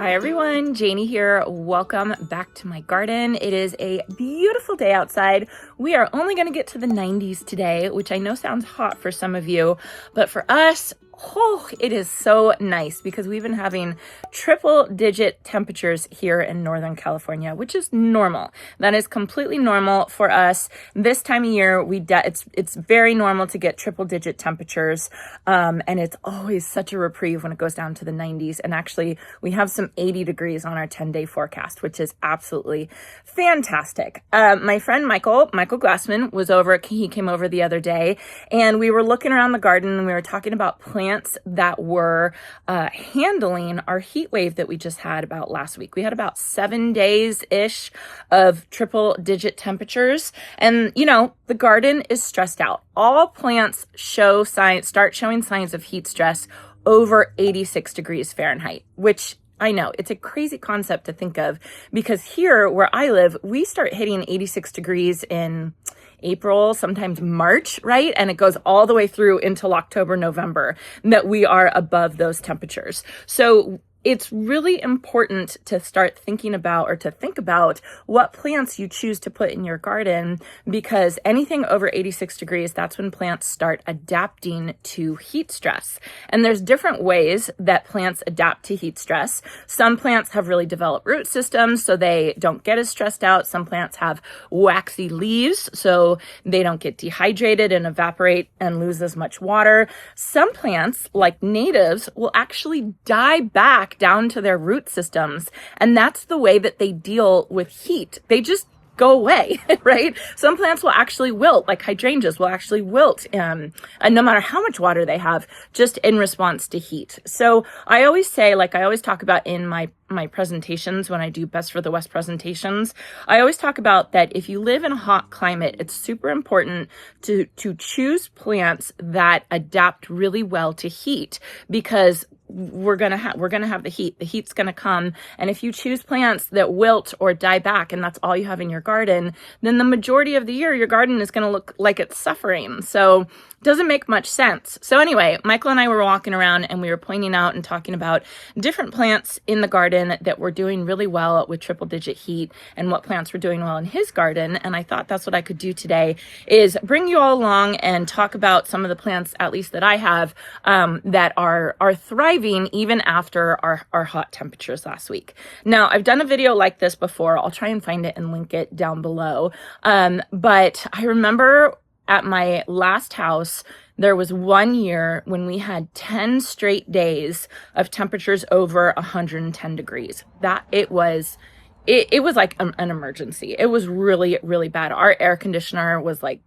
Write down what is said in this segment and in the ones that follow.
Hi everyone, Janie here. Welcome back to my garden. It is a beautiful day outside. We are only going to get to the 90s today, which I know sounds hot for some of you, but for us, it is so nice because we've been having triple-digit temperatures here in Northern California, which is normal. That is completely normal for us. This time of year, it's very normal to get triple-digit temperatures, and it's always such a reprieve when it goes down to the 90s. And actually, we have some 80 degrees on our 10-day forecast, which is absolutely fantastic. My friend Michael Glassman was over. He came over the other day, and we were looking around the garden, and we were talking about plants that were handling our heat wave that we just had about last week. We had about 7 days-ish of triple-digit temperatures, and the garden is stressed out. All plants start showing signs of heat stress over 86 degrees Fahrenheit, which I know it's a crazy concept to think of because here where I live, we start hitting 86 degrees in April, sometimes March, right? And it goes all the way through until October, November that we are above those temperatures. So it's really important to start thinking about or to think about what plants you choose to put in your garden, because anything over 86 degrees, that's when plants start adapting to heat stress. And there's different ways that plants adapt to heat stress. Some plants have really developed root systems, so they don't get as stressed out. Some plants have waxy leaves, so they don't get dehydrated and evaporate and lose as much water. Some plants, like natives, will actually die back down to their root systems. And that's the way that they deal with heat. They just go away, right? Some plants will actually wilt, like hydrangeas will actually wilt, and no matter how much water they have, just in response to heat. So I always say, like I always talk about in my presentations when I do Best for the West presentations, I always talk about that if you live in a hot climate, it's super important to choose plants that adapt really well to heat, because we're gonna have the heat. The heat's gonna come, and if you choose plants that wilt or die back, and that's all you have in your garden, then the majority of the year your garden is gonna look like it's suffering. So it doesn't make much sense. So anyway, Michael and I were walking around and we were pointing out and talking about different plants in the garden that were doing really well with triple-digit heat and what plants were doing well in his garden. And I thought that's what I could do today, is bring you all along and talk about some of the plants, at least that I have, that are thriving even after our hot temperatures last week. Now, I've done a video like this before. I'll try and find it and link it down below. But I remember at my last house, there was 1 year when we had 10 straight days of temperatures over 110 degrees. It was like an emergency. It was really, really bad. Our air conditioner was like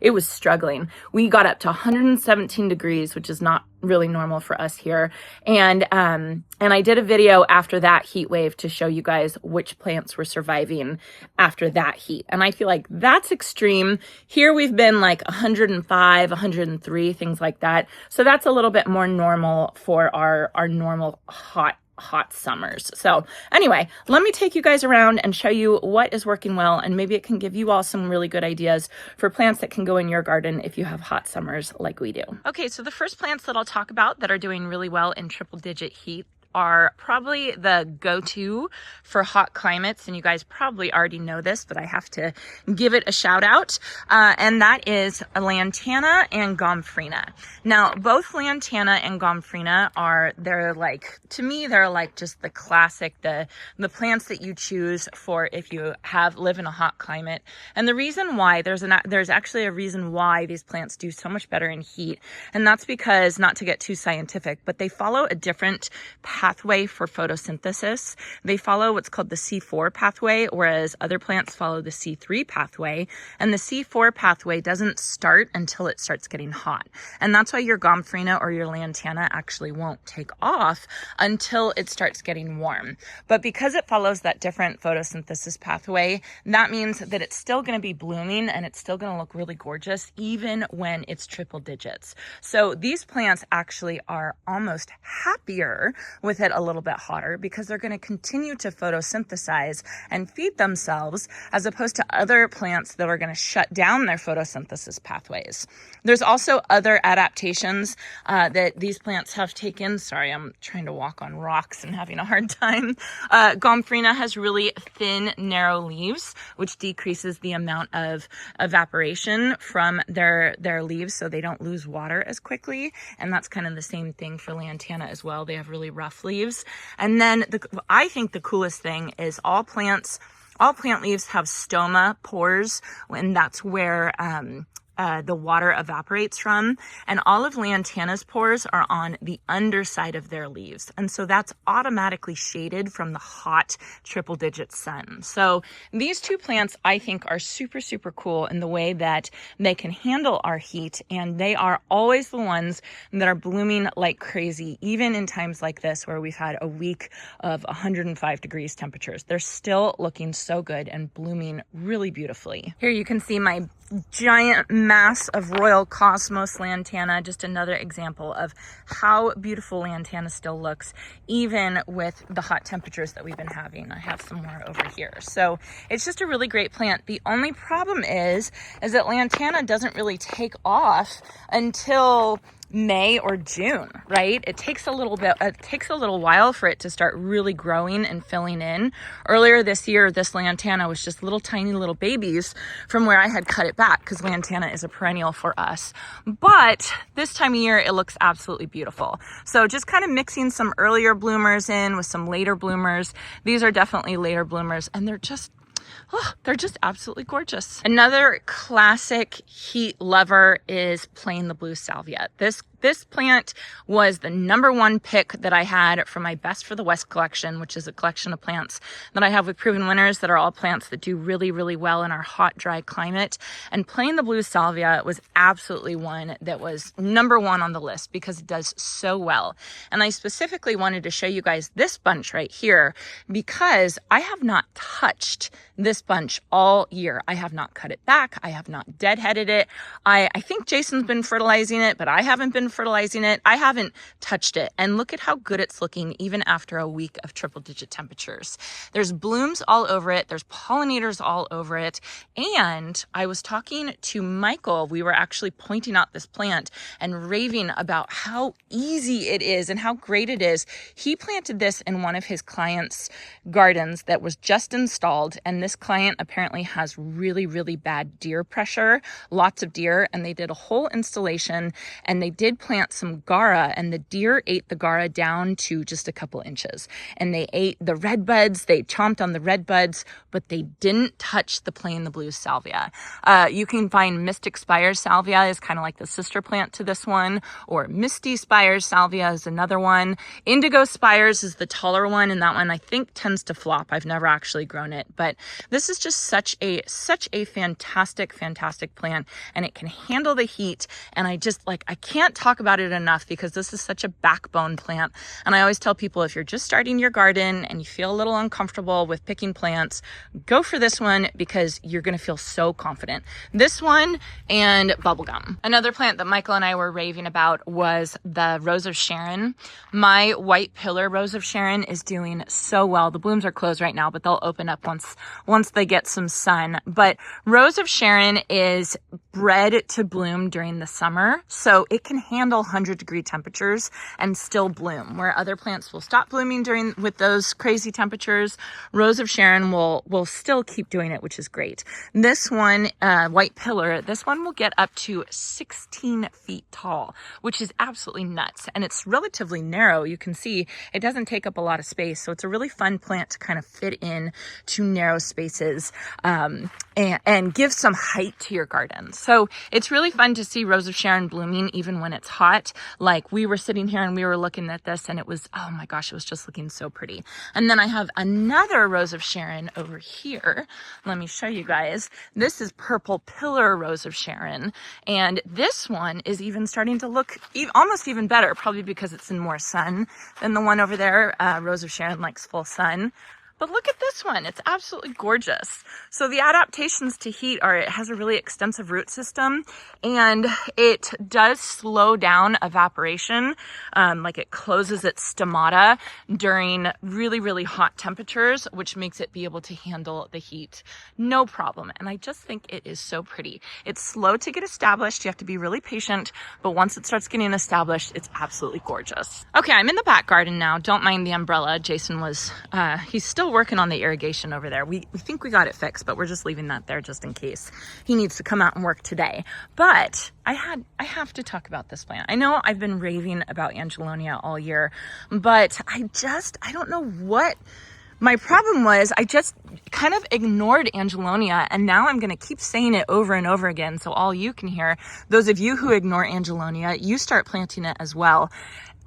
it was struggling. We got up to 117 degrees, which is not really normal for us here. And I did a video after that heat wave to show you guys which plants were surviving after that heat. And I feel like that's extreme. Here we've been like 105, 103, things like that. So that's a little bit more normal for our normal hot summers. So anyway, let me take you guys around and show you what is working well, and maybe it can give you all some really good ideas for plants that can go in your garden if you have hot summers like we do. Okay, so the first plants that I'll talk about that are doing really well in triple-digit heat are probably the go-to for hot climates, and you guys probably already know this, but I have to give it a shout out, and that is Lantana and gomphrena. Now, both Lantana and gomphrena they're like just the classic, the plants that you choose for if you live in a hot climate. And the reason why, there's actually a reason why these plants do so much better in heat, and that's because, not to get too scientific, but they follow a different pathway for photosynthesis. They follow what's called the C4 pathway, whereas other plants follow the C3 pathway. And the C4 pathway doesn't start until it starts getting hot. And that's why your gomphrena or your lantana actually won't take off until it starts getting warm. But because it follows that different photosynthesis pathway, that means that it's still going to be blooming and it's still going to look really gorgeous even when it's triple digits. So these plants actually are almost happier with it a little bit hotter because they're going to continue to photosynthesize and feed themselves, as opposed to other plants that are going to shut down their photosynthesis pathways. There's also other adaptations that these plants have taken. Sorry, I'm trying to walk on rocks and having a hard time. Gomphrena has really thin, narrow leaves, which decreases the amount of evaporation from their leaves, so they don't lose water as quickly. And that's kind of the same thing for Lantana as well. They have really rough leaves. And then I think the coolest thing is all plant leaves have stoma pores, and that's where the water evaporates from, and all of Lantana's pores are on the underside of their leaves, and so that's automatically shaded from the hot triple digit sun. So these two plants I think are super, super cool in the way that they can handle our heat, and they are always the ones that are blooming like crazy, even in times like this where we've had a week of 105 degrees temperatures. They're still looking so good and blooming really beautifully. Here you can see my giant mass of Royal Cosmos Lantana, just another example of how beautiful Lantana still looks even with the hot temperatures that we've been having. I have some more over here. So it's just a really great plant. The only problem is that Lantana doesn't really take off until May or June, right? It takes a little while for it to start really growing and filling in. Earlier this year, this Lantana was just little tiny little babies from where I had cut it back, because Lantana is a perennial for us. But this time of year, it looks absolutely beautiful. So just kind of mixing some earlier bloomers in with some later bloomers. These are definitely later bloomers, and they're just absolutely gorgeous. Another classic heat lover is Playin the blue salvia. This plant was the #1 pick that I had for my Best for the West collection, which is a collection of plants that I have with proven winners that are all plants that do really, really well in our hot, dry climate. And Playin the blue salvia was absolutely one that was #1 on the list because it does so well. And I specifically wanted to show you guys this bunch right here because I have not touched this bunch all year. I have not cut it back. I have not deadheaded it. I think Jason's been fertilizing it, but I haven't been fertilizing it. I haven't touched it. And look at how good it's looking even after a week of triple digit temperatures. There's blooms all over it. There's pollinators all over it. And I was talking to Michael. We were actually pointing out this plant and raving about how easy it is and how great it is. He planted this in one of his clients' gardens that was just installed. And this client apparently has really, really bad deer pressure, lots of deer. And they did a whole installation, and they did plant some gara, and the deer ate the gara down to just a couple inches, and they ate the red buds. They chomped on the red buds, but they didn't touch the Playin the blue salvia. You can find Mystic Spires salvia is kind of like the sister plant to this one, or Misty Spires salvia is another one. Indigo Spires is the taller one, and that one I think tends to flop. I've never actually grown it, but this is just such a fantastic plant, and it can handle the heat. And I can't talk about it enough because this is such a backbone plant. And I always tell people, if you're just starting your garden and you feel a little uncomfortable with picking plants, go for this one because you're going to feel so confident. This one and bubblegum. Another plant that Michael and I were raving about was the Rose of Sharon. My white pillar Rose of Sharon is doing so well. The blooms are closed right now, but they'll open up once they get some sun. But Rose of Sharon is bred to bloom during the summer, so it can handle 100-degree temperatures and still bloom. Where other plants will stop blooming with those crazy temperatures, Rose of Sharon will still keep doing it, which is great. This one, white pillar, this one will get up to 16 feet tall, which is absolutely nuts. And it's relatively narrow. You can see it doesn't take up a lot of space, so it's a really fun plant to kind of fit in to narrow spaces and give some height to your garden. So it's really fun to see Rose of Sharon blooming even when it's hot. Like, we were sitting here and we were looking at this, and it was, oh my gosh, it was just looking so pretty. And then I have another Rose of Sharon over here. Let me show you guys. This is purple pillar Rose of Sharon, and this one is even starting to look almost even better, probably because it's in more sun than the one over there. Rose of Sharon likes full sun. But look at this one. It's absolutely gorgeous. So the adaptations to heat are, it has a really extensive root system, and it does slow down evaporation. Like it closes its stomata during really, really hot temperatures, which makes it be able to handle the heat no problem. And I just think it is so pretty. It's slow to get established. You have to be really patient, but once it starts getting established, it's absolutely gorgeous. Okay, I'm in the back garden now. Don't mind the umbrella. Jason was, he's still working on the irrigation over there. We think we got it fixed, but we're just leaving that there just in case he needs to come out and work today. But I have to talk about this plant. I know I've been raving about Angelonia all year, but I don't know what my problem was. I just kind of ignored Angelonia, and now I'm going to keep saying it over and over again so all you can hear. Those of you who ignore Angelonia, you start planting it as well.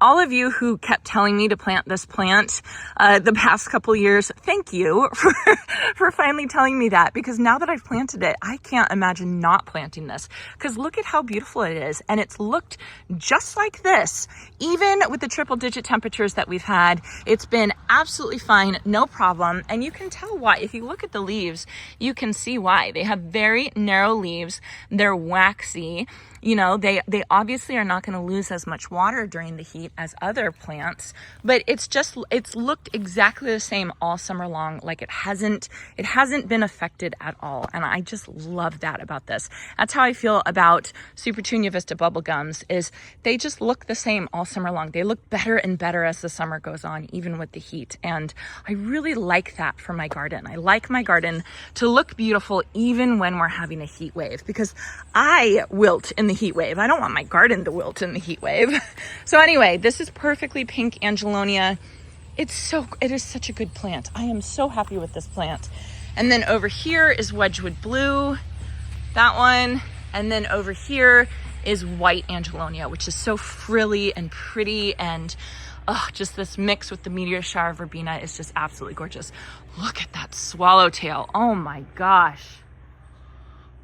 All of you who kept telling me to plant this plant the past couple years, thank you for finally telling me that, because now that I've planted it, I can't imagine not planting this, because look at how beautiful it is. And it's looked just like this. Even with the triple digit temperatures that we've had, it's been absolutely fine, no problem. And you can tell why. If you look at the leaves, you can see why. They have very narrow leaves. They're waxy. You know, they obviously are not going to lose as much water during the heat as other plants, but it's looked exactly the same all summer long. Like it hasn't been affected at all. And I just love that about this. That's how I feel about Super Tunia Vista bubblegums, is they just look the same all summer long. They look better and better as the summer goes on, even with the heat. And I really like that for my garden. I like my garden to look beautiful even when we're having a heat wave, because I wilt in the heat wave. I don't want my garden to wilt in the heat wave. So anyway, this is perfectly pink Angelonia. It is such a good plant. I am so happy with this plant. And then over here is Wedgwood Blue, that one. And then over here is white Angelonia, which is so frilly and pretty, and just this mix with the meteor shower verbena is just absolutely gorgeous. Look at that swallowtail. Oh my gosh.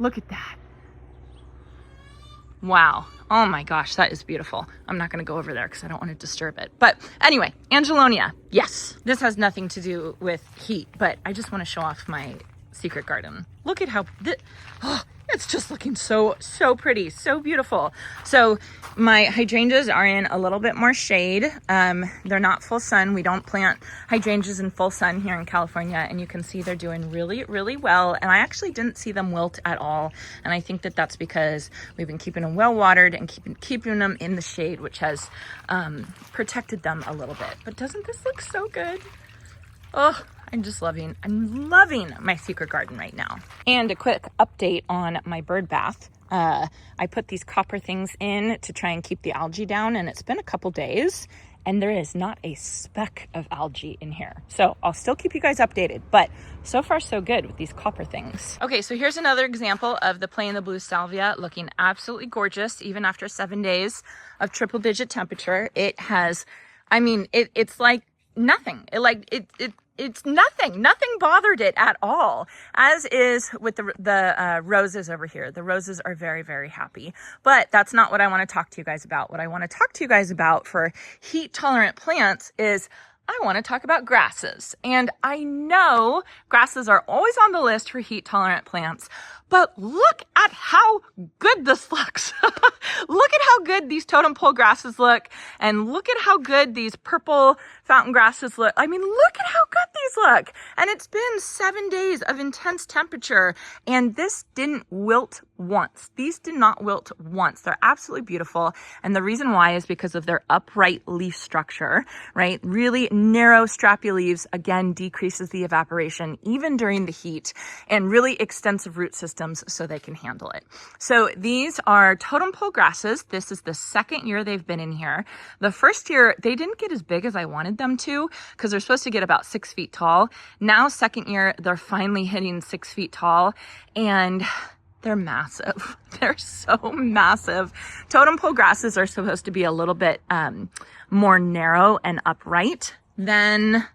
Look at that. Wow. Oh my gosh, that is beautiful. I'm not going to go over there because I don't want to disturb it. But anyway, Angelonia. Yes, this has nothing to do with heat, but I just want to show off my secret garden. Look at how it's just looking so pretty, so beautiful. So my hydrangeas are in a little bit more shade. They're not full sun. We don't plant hydrangeas in full sun here in California, and you can see they're doing really, really well. And I actually didn't see them wilt at all. And I think that that's because we've been keeping them well watered and keeping them in the shade, which has protected them a little bit. But doesn't this look so good? Oh, I'm loving my secret garden right now. And a quick update on my bird bath. I put these copper things in to try and keep the algae down, and it's been a couple days, and there is not a speck of algae in here. So I'll still keep you guys updated, but so far so good with these copper things. Okay, so here's another example of the Playin the Blue salvia looking absolutely gorgeous, even after 7 days of triple digit temperature. It has, it's like nothing. It's nothing bothered it at all, as is with the roses over here. The roses are very, very happy, but that's not what I want to talk to you guys about. What I want to talk to you guys about for heat tolerant plants is I want to talk about grasses. And I know grasses are always on the list for heat tolerant plants, but look at how good this looks. Look at how good these totem pole grasses look, and look at how good these purple fountain grasses look. Look at how good these look. And it's been 7 days of intense temperature, and this didn't wilt once. These did not wilt once. They're absolutely beautiful. And the reason why is because of their upright leaf structure, right? Really narrow, strappy leaves, again, decreases the evaporation even during the heat, and really extensive root systems so they can handle it. So these are totem pole grasses. This is the second year they've been in here. The first year, they didn't get as big as I wanted them to, because they're supposed to get about 6 feet tall. Now, second year, they're finally hitting 6 feet tall, and they're massive. They're so massive. Totem pole grasses are supposed to be a little bit more narrow and upright than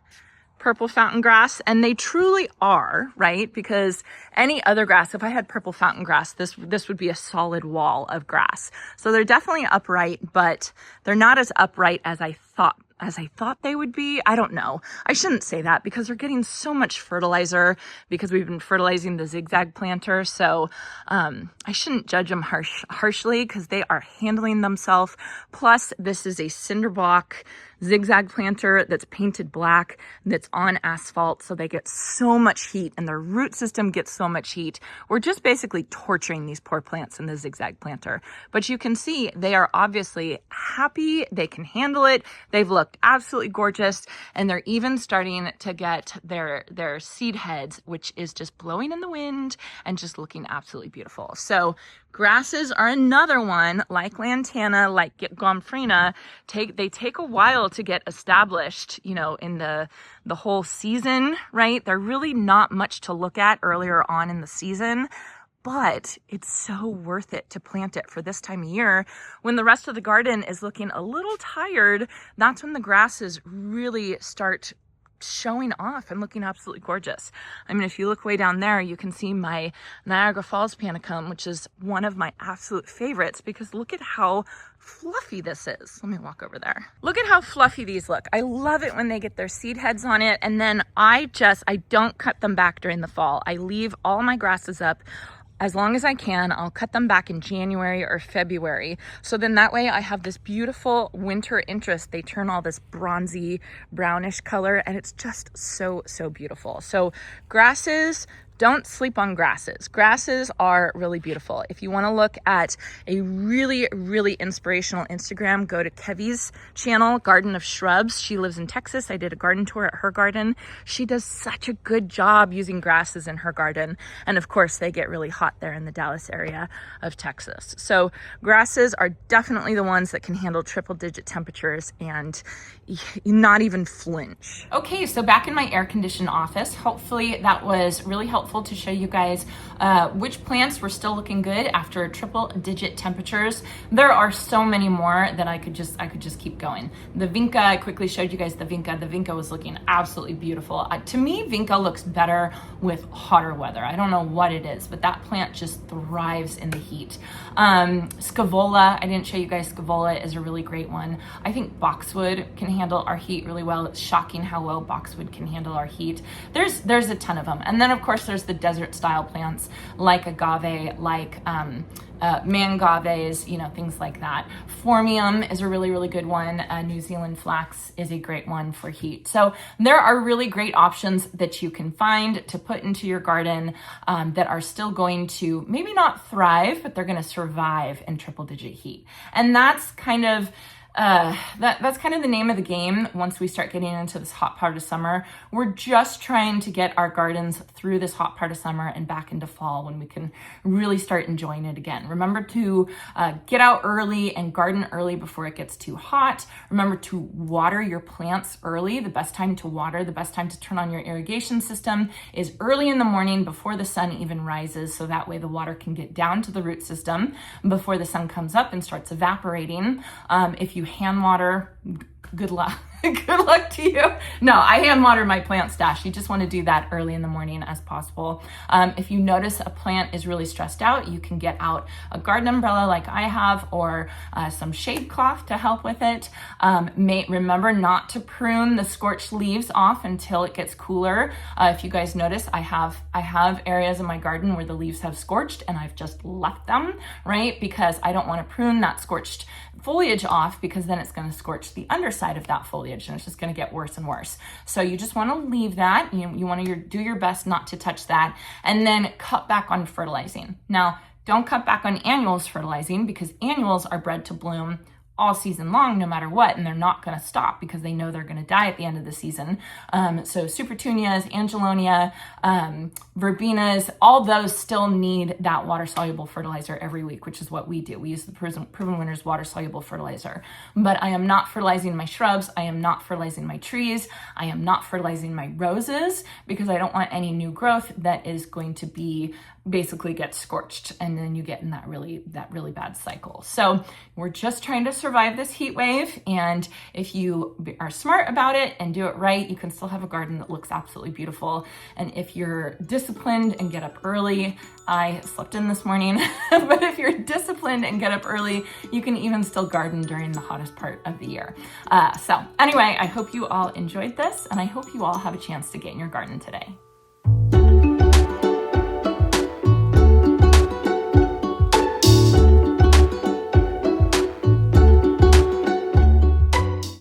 purple fountain grass, and they truly are, right? Because any other grass, if I had purple fountain grass, this would be a solid wall of grass. So they're definitely upright, but they're not as upright as I thought as I thought they would be. I don't know. I shouldn't say that because they're getting so much fertilizer because we've been fertilizing the zigzag planter. So I shouldn't judge them harshly because they are handling themselves. Plus, this is a cinderblock zigzag planter that's painted black, that's on asphalt, so they get so much heat and their root system gets so much heat. We're just basically torturing these poor plants in the zigzag planter. But you can see they are obviously happy, they can handle it, they've looked absolutely gorgeous, and they're even starting to get their seed heads, which is just blowing in the wind and just looking absolutely beautiful. So grasses are another one, like Lantana, like gomphrena. They take a while to get established, you know, in the whole season, right? They're really not much to look at earlier on in the season, but it's so worth it to plant it for this time of year when the rest of the garden is looking a little tired. That's when the grasses really start showing off and looking absolutely gorgeous. I mean, if you look way down there, you can see my Niagara Falls panicum, which is one of my absolute favorites because look at how fluffy this is. Let me walk over there. Look at how fluffy these look. I love it when they get their seed heads on it. And then I don't cut them back during the fall. I leave all my grasses up as long as I can. I'll cut them back in January or February. So then that way I have this beautiful winter interest. They turn all this bronzy brownish color and it's just so, so beautiful. So grasses, don't sleep on grasses. Grasses are really beautiful. If you want to look at a really, really inspirational Instagram, go to Kevy's channel, Garden of Shrubs. She lives in Texas. I did a garden tour at her garden. She does such a good job using grasses in her garden. And of course, they get really hot there in the Dallas area of Texas. So grasses are definitely the ones that can handle triple-digit temperatures and not even flinch. Okay, so back in my air-conditioned office, hopefully that was really helpful to show you guys which plants were still looking good after triple-digit temperatures. There are so many more that I could just keep going. The vinca, I quickly showed you guys the vinca. The vinca was looking absolutely beautiful. To me, vinca looks better with hotter weather. I don't know what it is, but that plant just thrives in the heat. Scaevola, I didn't show you guys. Scaevola is a really great one. I think boxwood can handle our heat really well. It's shocking how well boxwood can handle our heat. There's a ton of them. And then of course there's the desert style plants like agave, like mangaves, you know, things like that. Phormium is a really, really good one. New Zealand flax is a great one for heat. So there are really great options that you can find to put into your garden that are still going to maybe not thrive, but they're going to survive in triple-digit heat. And that's kind of that's kind of the name of the game. Once we start getting into this hot part of summer, we're just trying to get our gardens through this hot part of summer and back into fall when we can really start enjoying it again. Remember to get out early and garden early before it gets too hot. Remember to water your plants early. The best time to water, the best time to turn on your irrigation system is early in the morning before the sun even rises, so that way the water can get down to the root system before the sun comes up and starts evaporating. If you hand water, good luck. Good luck to you. No, I hand water my plant stash. You just want to do that early in the morning as possible. If you notice a plant is really stressed out, you can get out a garden umbrella like I have, or some shade cloth to help with it. Remember not to prune the scorched leaves off until it gets cooler. If you guys notice, I have areas in my garden where the leaves have scorched and I've just left them, right? Because I don't want to prune that scorched foliage off, because then it's going to scorch the underside of that foliage and it's just going to get worse and worse. So you just want to leave that. You want to do your best not to touch that, and then cut back on fertilizing. Now, don't cut back on annuals fertilizing, because annuals are bred to bloom all season long, no matter what, and they're not going to stop because they know they're going to die at the end of the season. So supertunias, Angelonia, verbenas, all those still need that water-soluble fertilizer every week, which is what we do. We use the Proven Winners water-soluble fertilizer. But I am not fertilizing my shrubs. I am not fertilizing my trees. I am not fertilizing my roses, because I don't want any new growth that is going to be basically gets scorched, and then you get in that really bad cycle. So we're just trying to survive this heat wave, and if you are smart about it and do it right, you can still have a garden that looks absolutely beautiful. And if you're disciplined and get up early, I slept in this morning, but if you're disciplined and get up early, you can even still garden during the hottest part of the year. So anyway, I hope you all enjoyed this, and I hope you all have a chance to get in your garden today.